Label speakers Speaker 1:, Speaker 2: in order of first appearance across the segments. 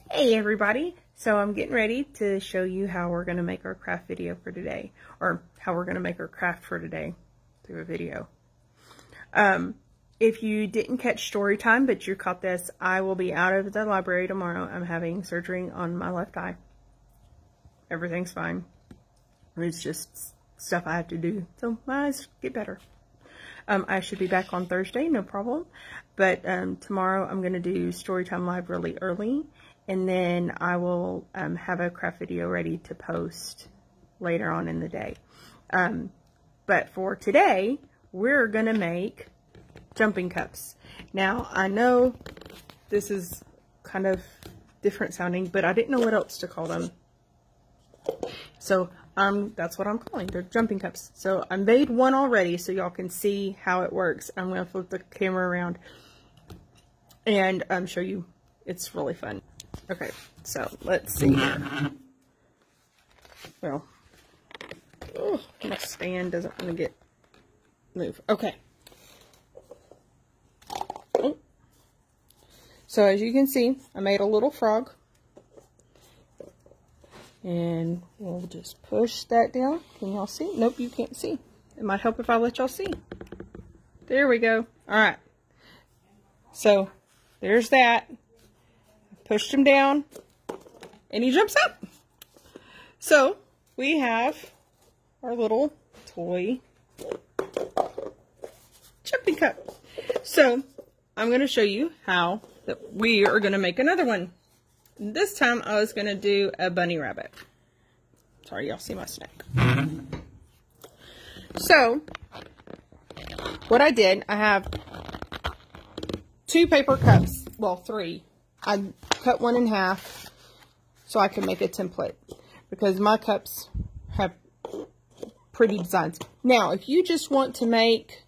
Speaker 1: Hey everybody, so I'm getting ready to show you how we're going to make our craft video for today, or how we're going to make our craft for today through a video. If you didn't catch story time but you caught this, I will be out of the library tomorrow. I'm having surgery on my left eye. Everything's fine. It's just stuff I have to do so my eyes get better. I should be back on Thursday, no problem. But tomorrow I'm going to do Storytime Live really early. And then I will have a craft video ready to post later on in the day. But for today, we're going to make jumping cups. Now, I know this is kind of different sounding, but I didn't know what else to call them. So that's what I'm calling. They're jumping cups. So I made one already so y'all can see how it works. I'm going to flip the camera around and show you. It's really fun. Okay, so let's see here. Well, my stand doesn't want to move. Okay. Oh. So as you can see, I made a little frog. And we'll just push that down. Can y'all see? Nope, you can't see. It might help if I let y'all see. There we go. All right. So there's that. Pushed him down and he jumps up. So we have our little toy jumping cup. So I'm going to show you how that we are going to make another one. This time I was going to do a bunny rabbit. Sorry, y'all see my snack. So what I did, I have 2 paper cups. Well, 3. I cut one in half so I can make a template because my cups have pretty designs. Now, if you just want to make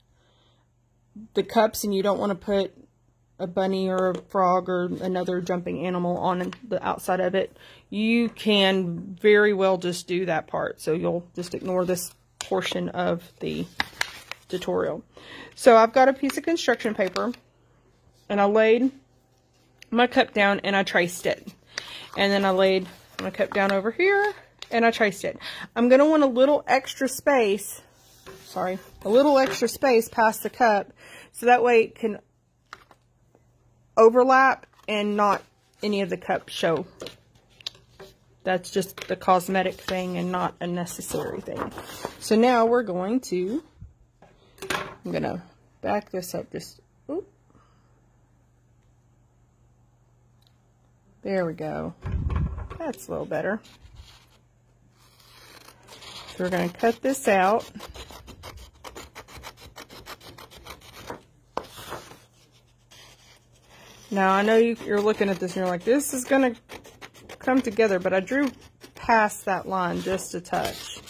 Speaker 1: the cups and you don't want to put a bunny or a frog or another jumping animal on the outside of it, you can very well just do that part. So you'll just ignore this portion of the tutorial. So I've got a piece of construction paper and I laid my cup down and I traced it. And then I laid my cup down over here and I traced it. I'm going to want a little extra space, a little extra space past the cup so that way it can overlap and not any of the cups show. That's just the cosmetic thing and not a necessary thing. So now we're going to, I'm going to back this up just, oop. There we go. That's a little better. So we're going to cut this out. Now I know you're looking at this and you're like, this is going to come together, but I drew past that line just a touch.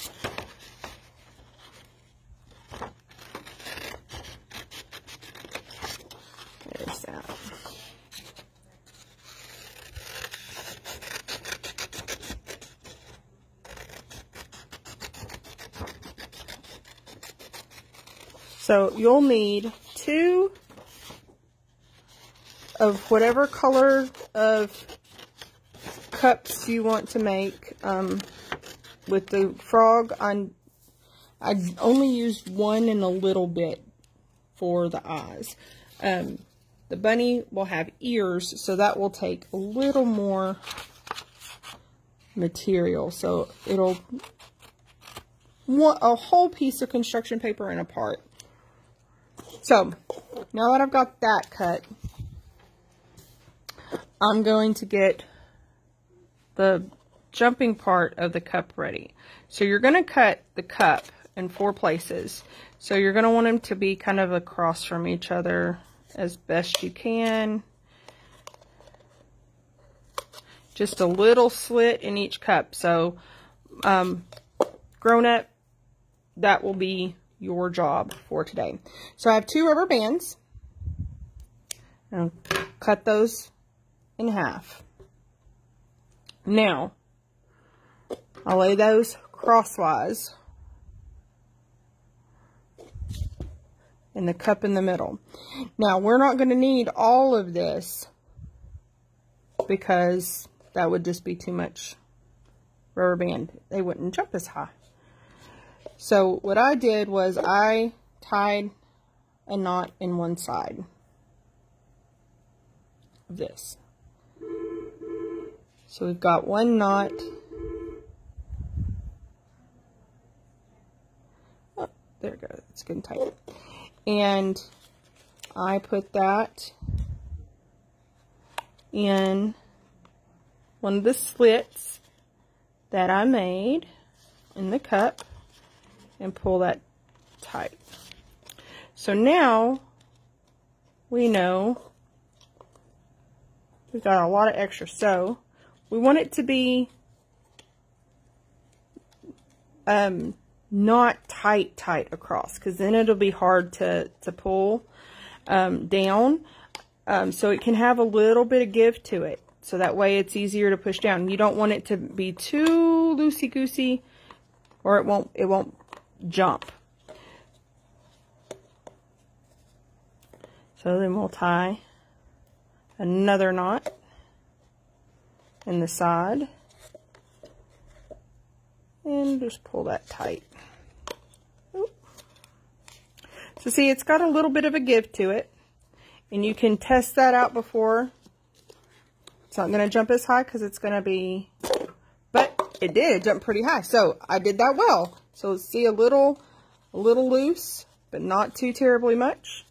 Speaker 1: There's that. So you'll need 2 of whatever color of cups you want to make. With the frog, I only used 1 and a little bit for the eyes. The bunny will have ears, so that will take a little more material. So it'll want a whole piece of construction paper and a part. So, now that I've got that cut, I'm going to get the jumping part of the cup ready. So you're going to cut the cup in 4 places. So you're going to want them to be kind of across from each other as best you can. Just a little slit in each cup. So, grown up, that will be your job for today. So I have 2 rubber bands. I'll cut those in half. Now, I'll lay those crosswise and the cup in the middle. Now, we're not going to need all of this because that would just be too much rubber band. They wouldn't jump as high. So what I did was I tied a knot in one side of this. So we've got one knot. Oh, there it goes. It's good and tight. And I put that in one of the slits that I made in the cup and pull that tight. So now we know we've got a lot of extra. So we want it to be not tight across, because then it'll be hard to pull down. So it can have a little bit of give to it. So that way it's easier to push down. You don't want it to be too loosey-goosey, or it won't jump. So then we'll tie another knot in the side and just pull that tight. Oop. So see, it's got a little bit of a give to it, and you can test that out before. It's not going to jump as high because it's going to be, but it did jump pretty high. So I did that well. So see, a little loose, but not too terribly much.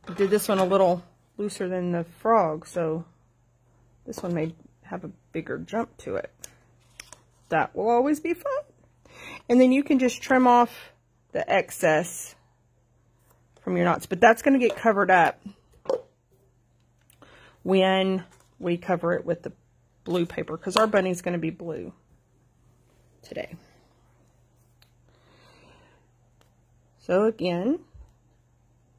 Speaker 1: I did this one a little looser than the frog, so this one may have a bigger jump to it. That will always be fun. And then you can just trim off the excess from your knots, but that's going to get covered up when we cover it with the blue paper, because our bunny's going to be blue today. So again,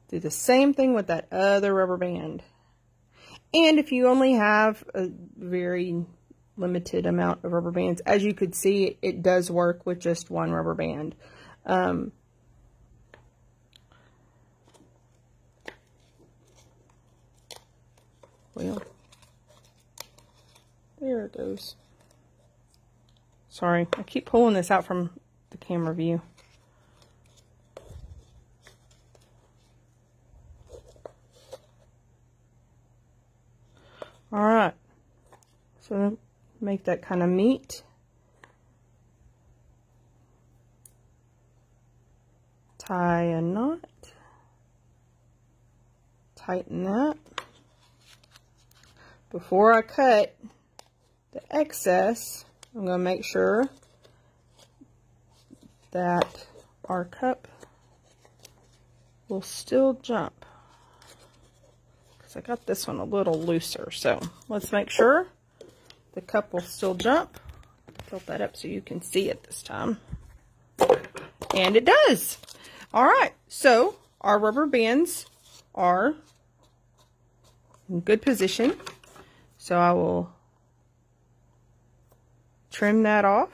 Speaker 1: do the same thing with that other rubber band. And if you only have a very limited amount of rubber bands, as you could see, it does work with just one rubber band. Well, there it goes. Sorry, I keep pulling this out from the camera view. Alright, so make that kind of meet. Tie a knot. Tighten that. Before I cut the excess, I'm going to make sure that our cup will still jump. I got this one a little looser, so let's make sure the cup will still jump. Tilt that up so you can see it this time. And it does. Alright, so our rubber bands are in good position. So I will trim that off.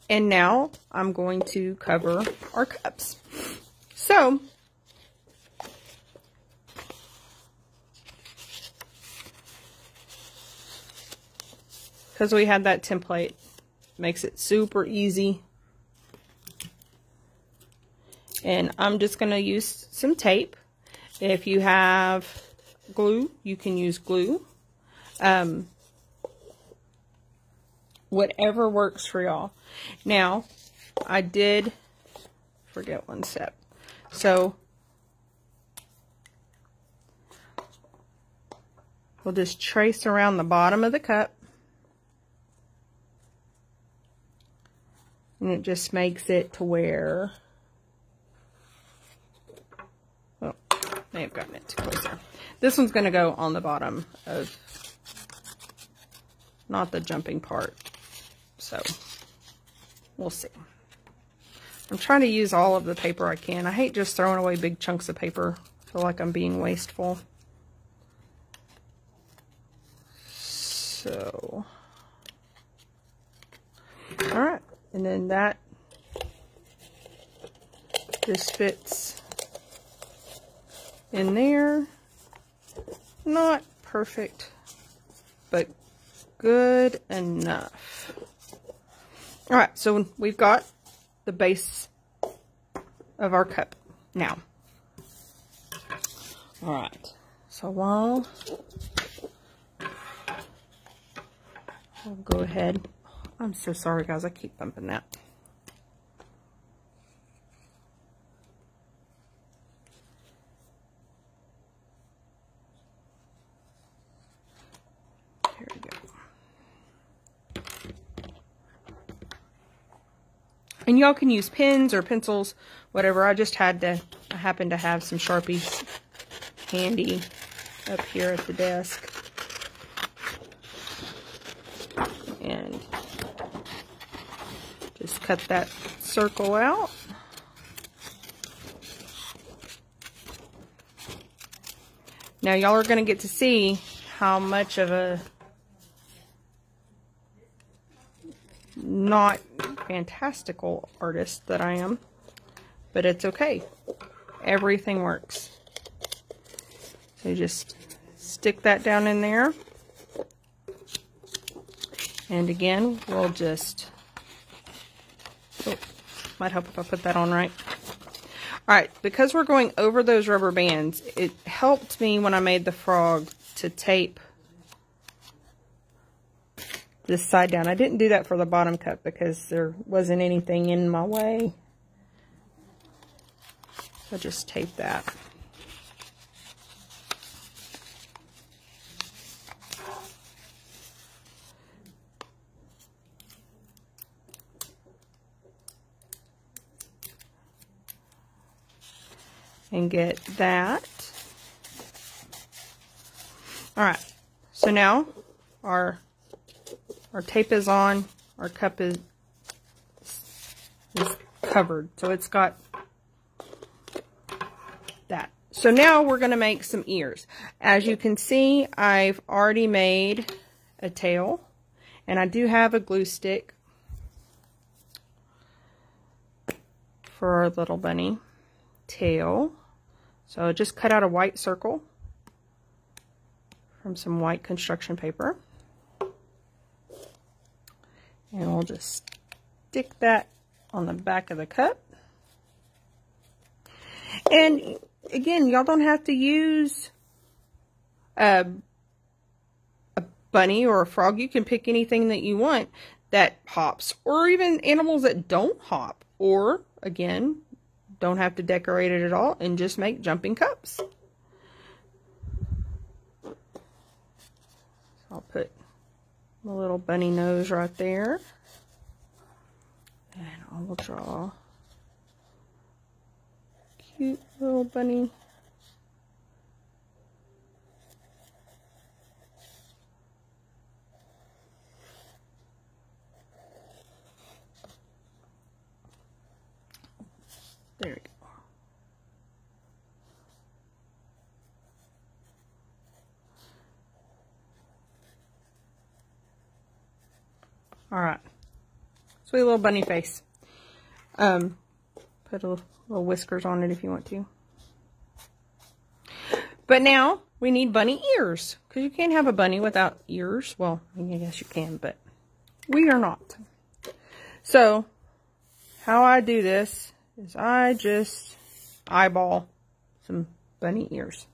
Speaker 1: And now I'm going to cover our cups. So because we had that template, makes it super easy. And I'm just going to use some tape. If you have glue, you can use glue. Whatever works for y'all. Now, I did forget one step. So, we'll just trace around the bottom of the cup. And it just makes it to where, well, may have gotten it too closer. This one's going to go on the bottom of, not the jumping part. So, we'll see. I'm trying to use all of the paper I can. I hate just throwing away big chunks of paper. I feel like I'm being wasteful. So, alright. And then that just fits in there. Not perfect, but good enough. All right, so we've got the base of our cup now. All right, so while I'll go ahead. I'm so sorry, guys. I keep bumping that. There we go. And y'all can use pens or pencils, whatever. I happen to have some Sharpies handy up here at the desk. And just cut that circle out. Now y'all are going to get to see how much of a not fantastical artist that I am, but it's okay. Everything works. So you just stick that down in there. And again, we'll just, oh, might help if I put that on right. All right, because we're going over those rubber bands, it helped me when I made the frog to tape this side down. I didn't do that for the bottom cup because there wasn't anything in my way. So just tape that. And get that. All right, so now our tape is on, our cup is covered, so it's got that. So now we're going to make some ears. As you can see, I've already made a tail, and I do have a glue stick for our little bunny tail. So just cut out a white circle from some white construction paper. And we'll just stick that on the back of the cup. And again, y'all don't have to use a bunny or a frog. You can pick anything that you want that hops, or even animals that don't hop, or again, don't have to decorate it at all and just make jumping cups. So I'll put my little bunny nose right there. And I will draw a cute little bunny. There we go. All right. Sweet little bunny face. Put a little whiskers on it if you want to. But now we need bunny ears, because you can't have a bunny without ears. Well, I guess you can, but we are not. So how I do this is I just eyeball some bunny ears.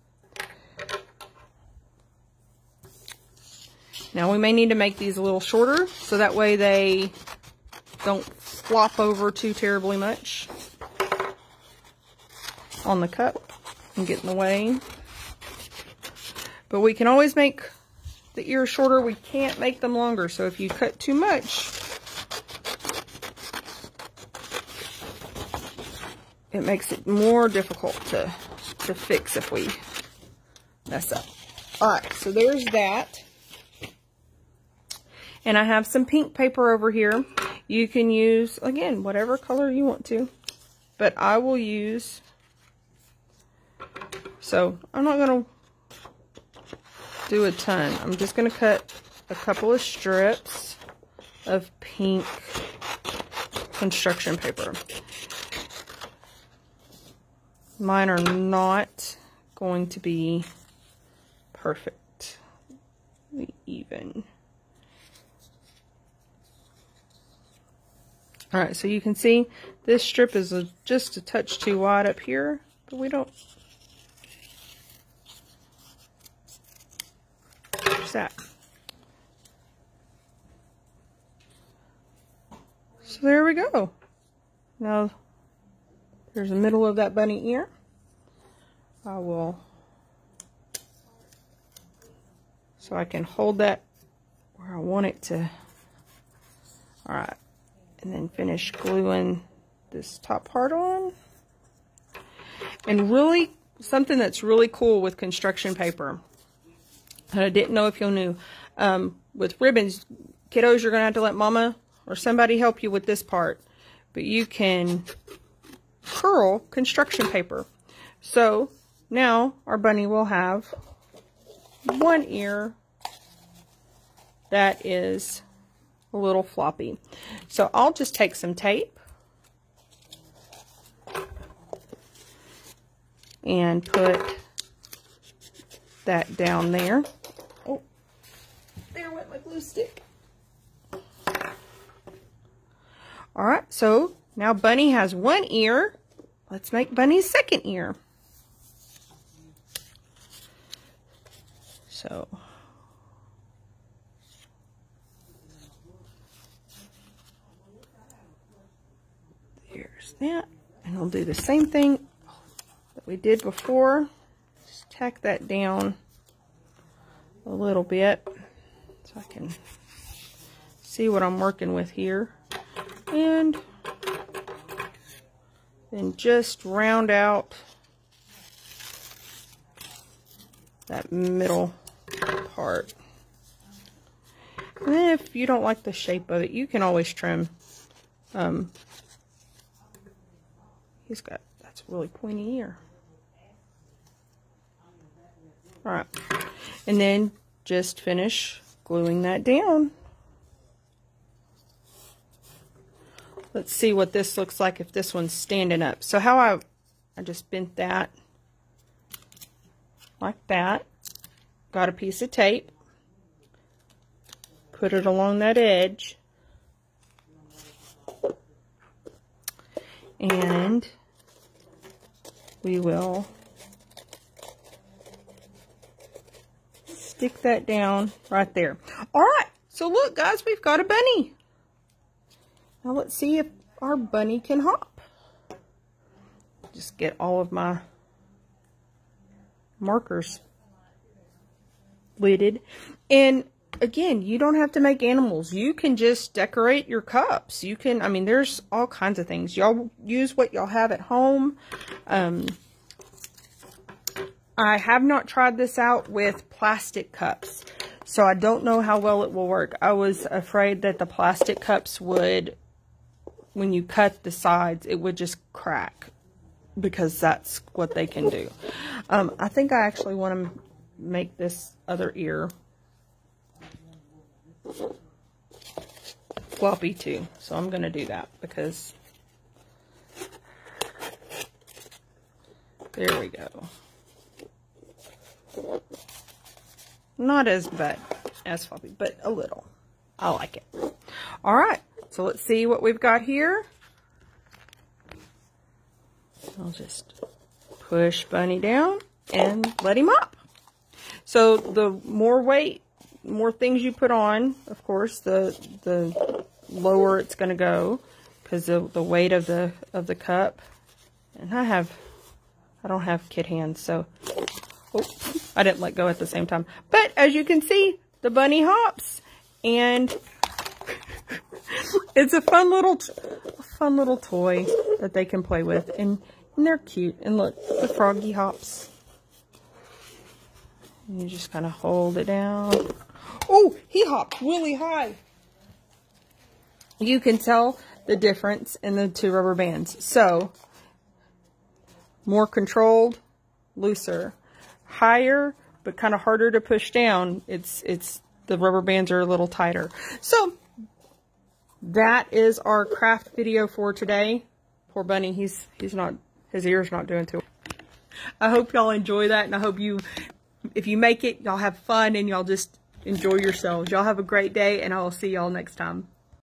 Speaker 1: Now we may need to make these a little shorter so that way they don't flop over too terribly much on the cup and get in the way. But we can always make the ears shorter. We can't make them longer. So if you cut too much, it makes it more difficult to fix if we mess up. All right, so there's that. And I have some pink paper over here. You can use, again, whatever color you want to. But I will use, so I'm not going to do a ton. I'm just going to cut a couple of strips of pink construction paper. Mine are not going to be perfectly even. All right, so you can see this strip is just a touch too wide up here, but we don't. There's that. So there we go. Now there's the middle of that bunny ear. I will, so I can hold that where I want it to. All right. And then finish gluing this top part on. And really, something that's really cool with construction paper, and I didn't know if you knew, with ribbons, kiddos, you're going to have to let mama or somebody help you with this part. But you can curl construction paper. So now our bunny will have one ear that is a little floppy. So I'll just take some tape and put that down there. Oh, there went my glue stick. All right, so now Bunny has one ear. Let's make Bunny's second ear. So there's that, and we'll do the same thing that we did before. Just tack that down a little bit so I can see what I'm working with here, and then just round out that middle part. And then if you don't like the shape of it, you can always trim. That's a really pointy ear. All right, and then just finish gluing that down. Let's see what this looks like if this one's standing up. So how I just bent that like that. Got a piece of tape. Put it along that edge. And we will stick that down right there. All right, so look guys, we've got a bunny. Now let's see if our bunny can hop. Just get all of my markers lidded. And again, you don't have to make animals. You can just decorate your cups. You can, I mean, there's all kinds of things. Y'all use what y'all have at home. I have not tried this out with plastic cups, so I don't know how well it will work. I was afraid that the plastic cups would, when you cut the sides, it would just crack, because that's what they can do. I think I actually want to make this other ear floppy too, so I'm going to do that, because there we go. Not as bad as floppy, but a little. I like it. All right, so let's see what we've got here. I'll just push Bunny down and let him up. So the more weight, more things you put on, of course, the lower it's going to go, because of the weight of the cup. And I don't have kid hands, so oh, I didn't let go at the same time. But as you can see, the bunny hops, and it's a fun little toy that they can play with, and they're cute. And look, the froggy hops. And you just kind of hold it down. Oh, he hopped really high. You can tell the difference in the two rubber bands. So, more controlled, looser. Higher, but kind of harder to push down. It's the rubber bands are a little tighter. So, that is our craft video for today. Poor Bunny, his ear's not doing too well. I hope y'all enjoy that, and I hope if you make it, y'all have fun and y'all just enjoy yourselves. Y'all have a great day, and I will see y'all next time.